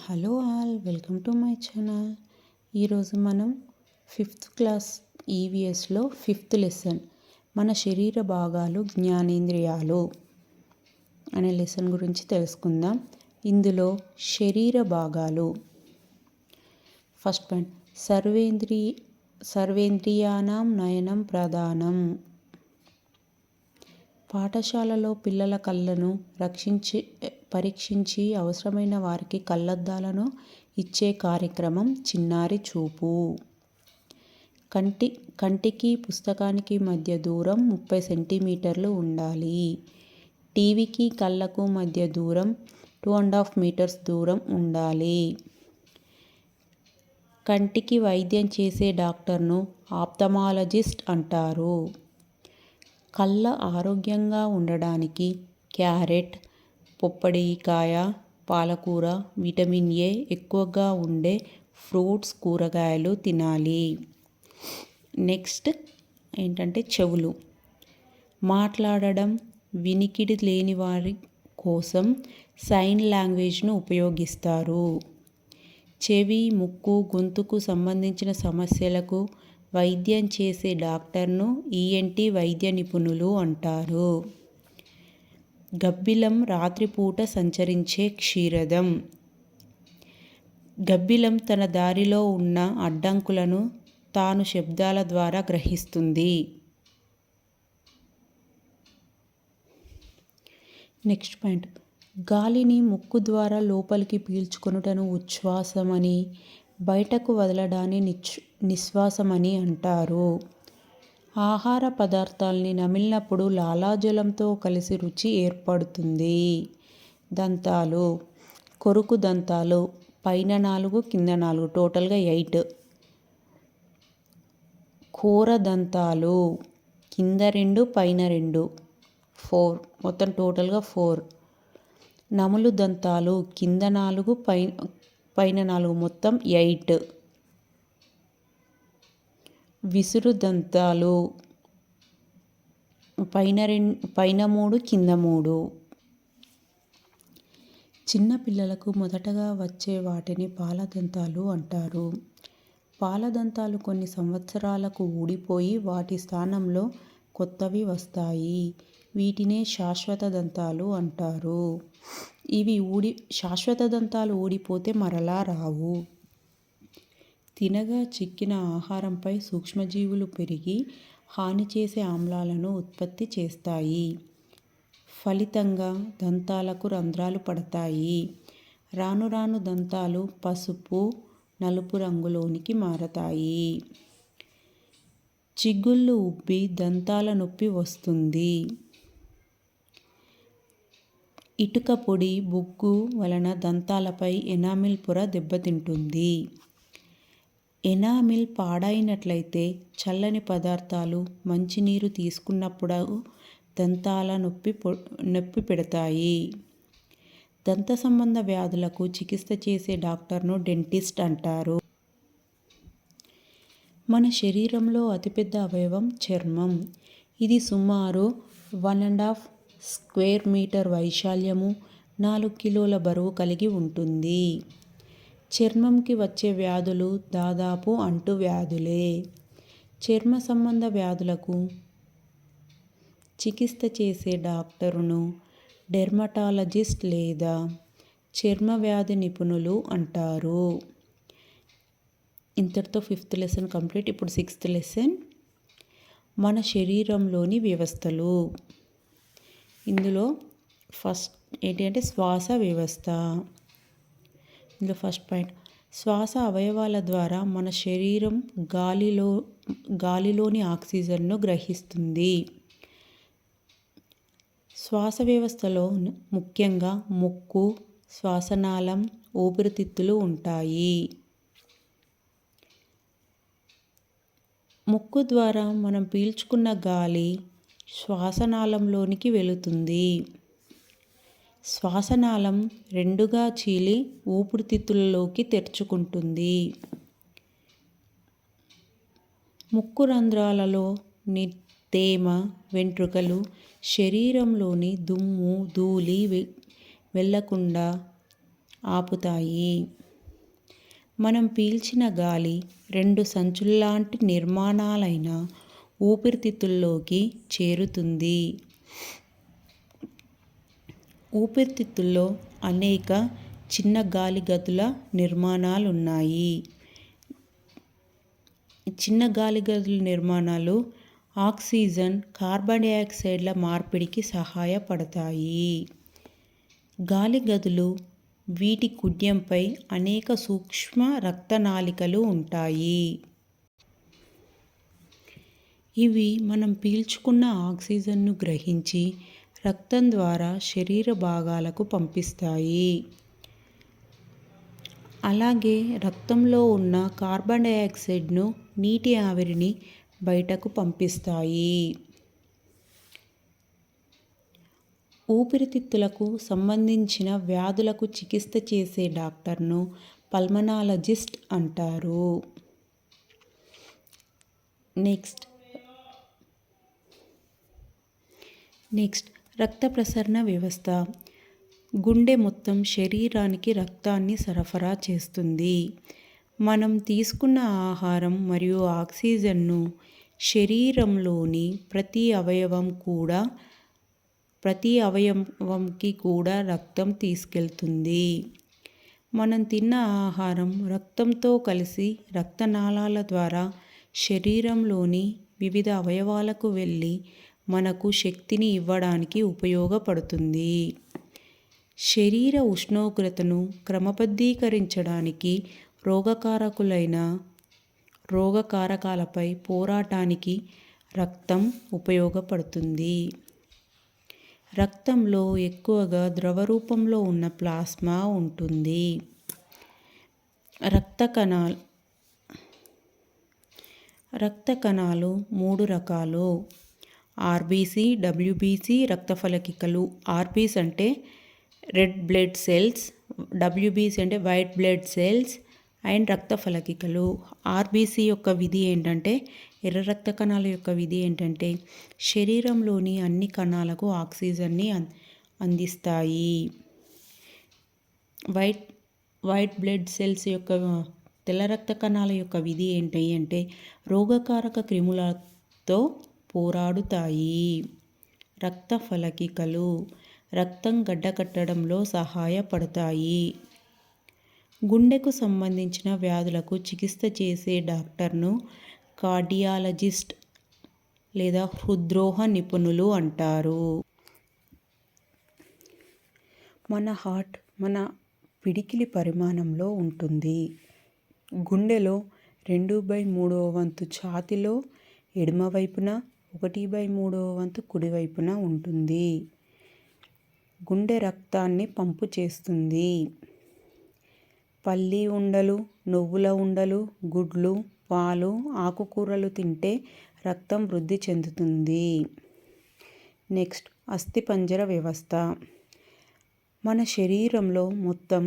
Hello all, welcome to my channel. ఈరోజు మనం 5th class ఈవీఎస్లో 5th lesson మన శరీర భాగాలు జ్ఞానేంద్రియాలు అనే లెసన్ గురించి తెలుసుకుందాం. ఇందులో శరీర భాగాలు ఫస్ట్ పాయింట్ సర్వేంద్రియానాం నయనం ప్రధానం. పాఠశాలలో పిల్లల కళ్ళను పరీక్షించి అవసరమైన వారికి కళ్ళద్దాలను ఇచ్చే కార్యక్రమం చిన్నారి చూపు. కంటికి పుస్తకానికి మధ్య దూరం 30 సెంటీమీటర్లు ఉండాలి. టీవీకి కళ్ళకు మధ్య దూరం 2.5 మీటర్స్ దూరం ఉండాలి. కంటికి వైద్యం చేసే డాక్టర్ను ఆప్థమాలజిస్ట్ అంటారు. కళ్ళ ఆరోగ్యంగా ఉండడానికి క్యారెట్, పొప్పడికాయ, పాలకూర, విటమిన్ ఏ ఎక్కువగా ఉండే ఫ్రూట్స్, కూరగాయలు తినాలి. నెక్స్ట్ ఏంటంటే చెవులు. మాట్లాడడం, వినికిడి లేని వారి కోసం సైన్ లాంగ్వేజ్ను ఉపయోగిస్తారు. చెవి, ముక్కు, గొంతుకు సంబంధించిన సమస్యలకు వైద్యం చేసే డాక్టర్ను ఈఎన్టీ వైద్య నిపుణులు అంటారు. గబ్బిలం రాత్రిపూట సంచరించే క్షీరదం. గబ్బిలం తన దారిలో ఉన్న అడ్డంకులను తాను శబ్దాల ద్వారా గ్రహిస్తుంది. నెక్స్ట్ పాయింట్, గాలిని ముక్కు ద్వారా లోపలికి పీల్చుకొనుటను ఉచ్ఛ్వాసమని, బయటకు వదలడాన్ని నిశ్వాసమని అంటారు. ఆహార పదార్థాలని నమిలినప్పుడు లాలాజలంతో కలిసి రుచి ఏర్పడుతుంది. దంతాలు. కొరుకు దంతాలు పైన 4, కింద 4, టోటల్గా 8. కోర దంతాలు కింద 2, పైన 2, 4, మొత్తం టోటల్గా 4. నములు దంతాలు కింద 4, పైన 4, మొత్తం 8. విసురు దంతాలు పైన 3, కింద 3. చిన్న పిల్లలకు మొదటగా వచ్చే వాటిని పాలదంతాలు అంటారు. పాలదంతాలు కొన్ని సంవత్సరాలకు ఊడిపోయి వాటి స్థానంలో కొత్తవి వస్తాయి. వీటినే శాశ్వత దంతాలు అంటారు. శాశ్వత దంతాలు ఊడిపోతే మరలా రావు. తినగా చిక్కిన ఆహారంపై సూక్ష్మజీవులు పెరిగి హాని చేసే ఆమ్లాలను ఉత్పత్తి చేస్తాయి. ఫలితంగా దంతాలకు రంధ్రాలు పడతాయి. రాను రాను దంతాలు పసుపు, నలుపు రంగులోనికి మారతాయి. చిగుళ్ళు ఉబ్బి దంతాల నొప్పి వస్తుంది. ఇటుక పొడి, బొగ్గు వలన దంతాలపై ఎనామిల్ పొర దెబ్బతింటుంది. ఎనామిల్ పాడైనట్లయితే చల్లని పదార్థాలు, మంచినీరు తీసుకున్నప్పుడు దంతాల నొప్పి పెడతాయి. దంత సంబంధ వ్యాధులకు చికిత్స చేసే డాక్టర్ను డెంటిస్ట్ అంటారు. మన శరీరంలో అతిపెద్ద అవయవం చర్మం. ఇది సుమారు 1.5 స్క్వేర్ మీటర్ వైశాల్యము, 4 కిలోల బరువు కలిగి ఉంటుంది. చర్మంకి వచ్చే వ్యాధులు దాదాపు అంటువ్యాధులే. చర్మ సంబంధ వ్యాధులకు చికిత్స చేసే డాక్టరును డెర్మటాలజిస్ట్ లేదా చర్మ వ్యాధి నిపుణులు అంటారు. ఇంతటితో 5th లెసన్ కంప్లీట్. ఇప్పుడు 6th లెసన్ మన శరీరంలోని వ్యవస్థలు. ఇందులో ఫస్ట్ ఏంటి అంటే శ్వాస వ్యవస్థ. ఇందులో ఫస్ట్ పాయింట్, శ్వాస అవయవాల ద్వారా మన శరీరం గాలిలోని ఆక్సిజన్ను గ్రహిస్తుంది. శ్వాస వ్యవస్థలో ముఖ్యంగా ముక్కు, శ్వాసనాళం, ఊపిరితిత్తులు ఉంటాయి. ముక్కు ద్వారా మనం పీల్చుకున్న గాలి శ్వాసనాళంలోనికి వెళుతుంది. శ్వాసనాళం 2గా చీలి ఊపిరితిత్తులలోకి తెరుచుకుంటుంది. ముక్కు రంధ్రాలలో తేమ, వెంట్రుకలు, శరీరంలోని దుమ్ము, ధూళి వెళ్లకుండా ఆపుతాయి. మనం పీల్చిన గాలి 2 సంచుల్లాంటి నిర్మాణాలైన ఊపిరితిత్తుల్లోకి చేరుతుంది. ఊపిరితిత్తుల్లో అనేక చిన్న గాలి గదుల నిర్మాణాలున్నాయి. చిన్న గాలి గదుల నిర్మాణాలు ఆక్సిజన్, కార్బన్ డయాక్సైడ్ల మార్పిడికి సహాయపడతాయి. గాలి గదులు వీటి కుడ్యంపై అనేక సూక్ష్మ రక్తనాళికలు ఉంటాయి. ఇవి మనం పీల్చుకున్న ఆక్సిజన్ను గ్రహించి రక్తం ద్వారా శరీర భాగాలకు పంపిస్తాయి. అలాగే రక్తంలో ఉన్న కార్బన్ డయాక్సైడ్ను, నీటి ఆవిరిని బయటకు పంపిస్తాయి. ఊపిరితిత్తులకు సంబంధించిన వ్యాధులకు చికిత్స చేసే డాక్టర్ను పల్మనాలజిస్ట్ అంటారు. నెక్స్ట్ రక్త ప్రసరణ వ్యవస్థ. గుండె మొత్తం శరీరానికి రక్తాన్ని సరఫరా చేస్తుంది. మనం తీసుకున్న ఆహారం మరియు ఆక్సిజన్ను శరీరంలోని ప్రతి అవయవంకి కూడా రక్తం తీసుకెళ్తుంది. మనం తిన్న ఆహారం రక్తంతో కలిసి రక్తనాళాల ద్వారా శరీరంలోని వివిధ అవయవాలకు వెళ్ళి మనకు శక్తిని ఇవ్వడానికి ఉపయోగపడుతుంది. శరీర ఉష్ణోగ్రతను క్రమబద్ధీకరించడానికి, రోగకారకాలపై పోరాటానికి రక్తం ఉపయోగపడుతుంది. రక్తంలో ఎక్కువగా ద్రవ రూపంలో ఉన్న ప్లాస్మా ఉంటుంది. రక్త కణాలు 3 రకాలు: ఆర్బీసీ, డబ్ల్యూబీసీ, రక్త ఫలకికలు. ఆర్బీసీ అంటే రెడ్ బ్లడ్ సెల్స్, డబ్ల్యూబీసీ అంటే వైట్ బ్లడ్ సెల్స్ అండ్ రక్త ఫలకికలు. ఆర్బీసీ యొక్క విధి ఏంటంటే, ఎర్ర రక్త కణాల యొక్క విధి ఏంటంటే శరీరంలోని అన్ని కణాలకు ఆక్సిజన్ని అందిస్తాయి. వైట్ బ్లడ్ సెల్స్ యొక్క తెల్ల రక్త కణాల యొక్క విధి ఏంటి అంటే రోగకారక క్రిములతో పోరాడుతాయి. రక్త ఫలకికలు రక్తం గడ్డకట్టడంలో సహాయపడతాయి. గుండెకు సంబంధించిన వ్యాధులకు చికిత్స చేసే డాక్టర్ను కార్డియాలజిస్ట్ లేదా హృద్రోగ నిపుణులు అంటారు. మన హార్ట్ మన పిడికిలి పరిమాణంలో ఉంటుంది. గుండెలో 2/3 వంతు ఛాతీలో ఎడమవైపున, 1/3 వంతు కుడివైపున ఉంటుంది. గుండె రక్తాన్ని పంపు చేస్తుంది. పల్లి ఉండలు, నువ్వుల ఉండలు, గుడ్లు, పాలు, ఆకుకూరలు తింటే రక్తం వృద్ధి చెందుతుంది. నెక్స్ట్ అస్థిపంజర వ్యవస్థ. మన శరీరంలో మొత్తం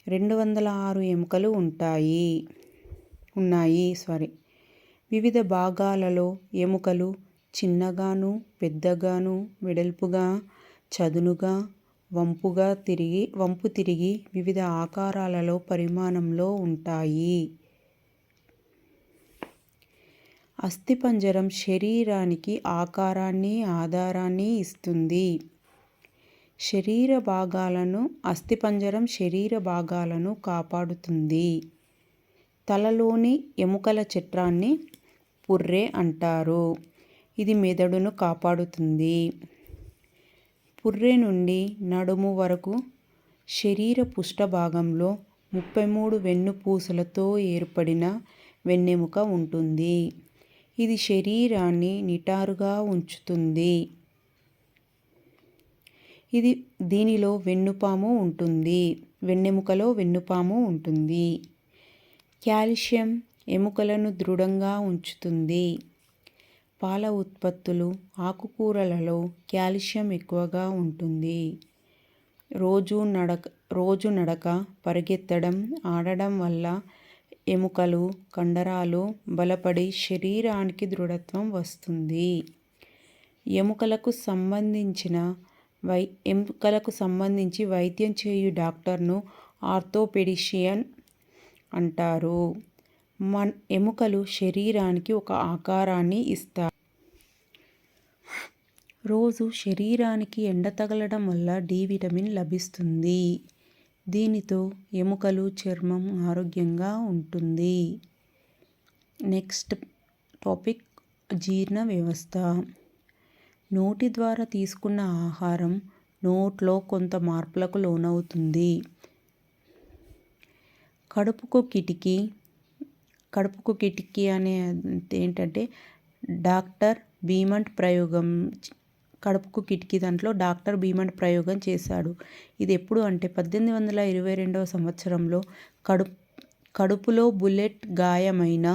206 ఎముకలు ఉన్నాయి. వివిధ భాగాలలో ఎముకలు చిన్నగాను, పెద్దగాను, వెడల్పుగా, చదునుగా, వంపు తిరిగి వివిధ ఆకారాలలో, పరిమాణంలో ఉంటాయి. అస్థిపంజరం శరీరానికి ఆకారాన్ని, ఆధారాన్ని ఇస్తుంది. అస్థిపంజరం శరీర భాగాలను కాపాడుతుంది. తలలోని ఎముకల చట్రాన్ని పుర్రె అంటారు. ఇది మెదడును కాపాడుతుంది. పుర్రె నుండి నడుము వరకు శరీర పృష్ఠ భాగంలో 33 వెన్నుపూసలతో ఏర్పడిన వెన్నెముక ఉంటుంది. ఇది శరీరాన్ని నిటారుగా ఉంచుతుంది. దీనిలో వెన్నెముకలో వెన్నుపాము ఉంటుంది. కాల్షియం ఎముకలను దృఢంగా ఉంచుతుంది. పాల ఉత్పత్తులు, ఆకుకూరలలో కాల్షియం ఎక్కువగా ఉంటుంది. రోజు నడక, పరిగెత్తడం, ఆడడం వల్ల ఎముకలు, కండరాలు బలపడి శరీరానికి దృఢత్వం వస్తుంది. ఎముకలకు సంబంధించిన ఎముకలకు సంబంధించి వైద్యం చేయు డాక్టర్ను ఆర్థోపెడిషియన్ అంటారు. ఎముకలు శరీరానికి ఒక ఆకారాన్ని ఇస్తాయి. రోజు శరీరానికి ఎండ తగలడం వల్ల డి విటమిన్ లభిస్తుంది. దీనితో ఎముకలు, చర్మం ఆరోగ్యంగా ఉంటుంది. నెక్స్ట్ టాపిక్ జీర్ణ వ్యవస్థ. నోటి ద్వారా తీసుకున్న ఆహారం నోట్లో కొంత మార్పులకు లోనవుతుంది. కడుపుకు కిటికీ అనే ఏంటంటే డాక్టర్ బీమంట్ ప్రయోగం. కడుపుకు కిటికీ దాంట్లో డాక్టర్ బీమంట్ ప్రయోగం చేశాడు. ఇది ఎప్పుడు అంటే 1822వ సంవత్సరంలో కడుపులో బుల్లెట్ గాయమైన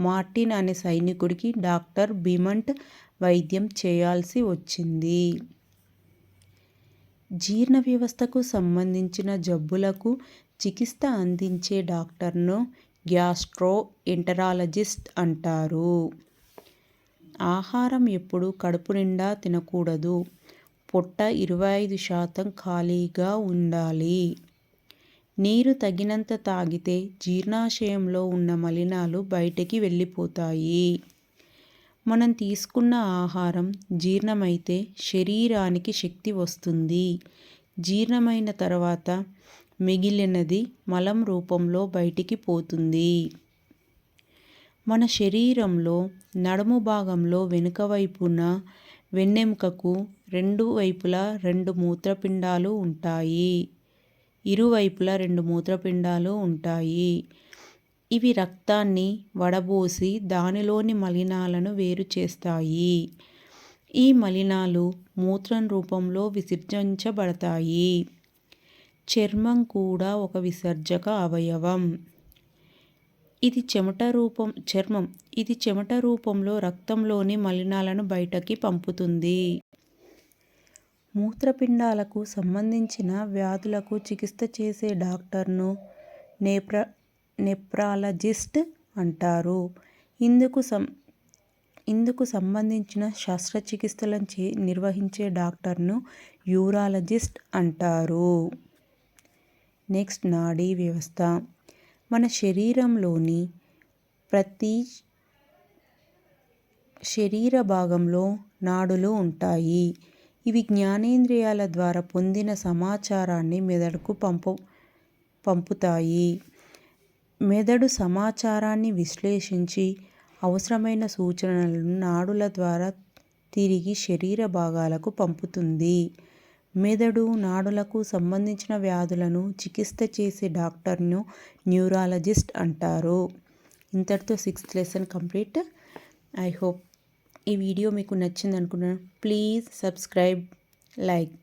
మార్టిన్ అనే సైనికుడికి డాక్టర్ బీమంట్ వైద్యం చేయాల్సి వచ్చింది. జీర్ణ వ్యవస్థకు సంబంధించిన జబ్బులకు చికిత్స అందించే డాక్టర్ను గ్యాస్ట్రో ఎంటరాలజిస్ట్ అంటారు. ఆహారం ఎప్పుడు కడుపు నిండా తినకూడదు. పొట్ట 25% ఖాళీగా ఉండాలి. నీరు తగినంత తాగితే జీర్ణాశయంలో ఉన్న మలినాలు బయటికి వెళ్ళిపోతాయి. మనం తీసుకున్న ఆహారం జీర్ణమైతే శరీరానికి శక్తి వస్తుంది. జీర్ణమైన తర్వాత మిగిలినది మలం రూపంలో బయటికి పోతుంది. మన శరీరంలో నడుము భాగంలో వెనుక వైపున వెన్నెముకకు 2 వైపులా 2 మూత్రపిండాలు ఉంటాయి. ఇరువైపులా 2 మూత్రపిండాలు ఉంటాయి. ఇవి రక్తాన్ని వడబోసి దానిలోని మలినాలను వేరు చేస్తాయి. ఈ మలినాలు మూత్రం రూపంలో విసర్జించబడతాయి. చర్మం కూడా ఒక విసర్జక అవయవం. ఇది చెమట రూపంలో రక్తంలోని మలినాలను బయటకి పంపుతుంది. మూత్రపిండాలకు సంబంధించిన వ్యాధులకు చికిత్స చేసే డాక్టర్ను నెఫ్రాలజిస్ట్ అంటారు. ఇందుకు సంబంధించిన శస్త్రచికిత్సలను నిర్వహించే డాక్టర్ను యూరాలజిస్ట్ అంటారు. నెక్స్ట్ నాడీ వ్యవస్థ. మన శరీరంలోని ప్రతి శరీర భాగంలో నాడులు ఉంటాయి. ఇవి జ్ఞానేంద్రియాల ద్వారా పొందిన సమాచారాన్ని మెదడుకు పంపుతాయి. మెదడు సమాచారాన్ని విశ్లేషించి అవసరమైన సూచనలను నాడుల ద్వారా తిరిగి శరీర భాగాలకు పంపుతుంది. మెదడు, నాడులకు సంబంధించిన వ్యాధులను చికిత్స చేసే డాక్టర్ను న్యూరాలజిస్ట్ అంటారు. ఇంతటితో 6th lesson complete. I hope ఈ వీడియో మీకు నచ్చింది అనుకుంటున్నాను. Please subscribe, like.